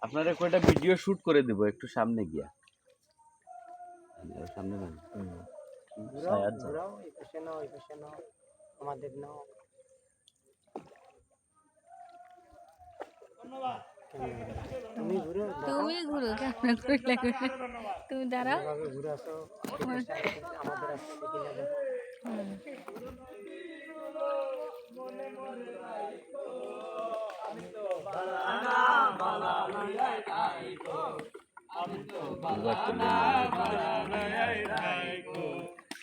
আপনারা কয়টা video shoot করে দেব একটু সামনে গিয়া সামনে না আমাদের নাও তুমি ঘুরো ক্যামেরা করে লাগবে তুমি দাঁড়াও ঘুরে আসো আমাদের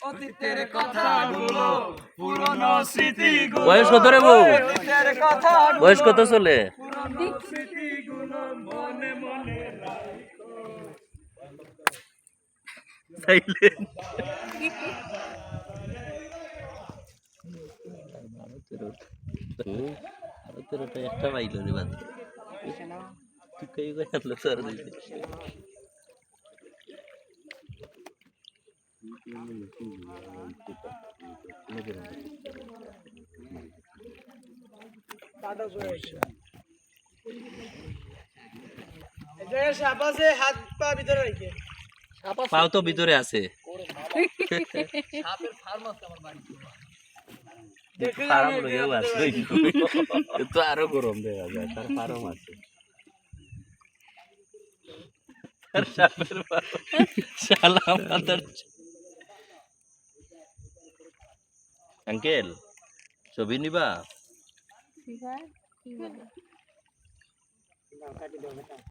অতীতের কথাগুলো পুরনো স্মৃতিগুলো বয়স কত রে বউ অতীতের কথা বয়স কত চলে পুরনো স্মৃতিগুলো মনে মনে সাইলেন্ট ভারতের একটা পাইল রে বাদ তুই কই কই আসলো স্যার দিছে হাত পা ভিতরে রেখে পাও তো ভিতরে আছে সাপের ফার্ম আছে আমার বাড়িতে ফার্ম লইও আছে তো আরো গরম দেখা যায় তার ফার্ম আছে আর সাপের ফার্ম শালা মাদার আঙ্কেল ছবি নিবা কি বলে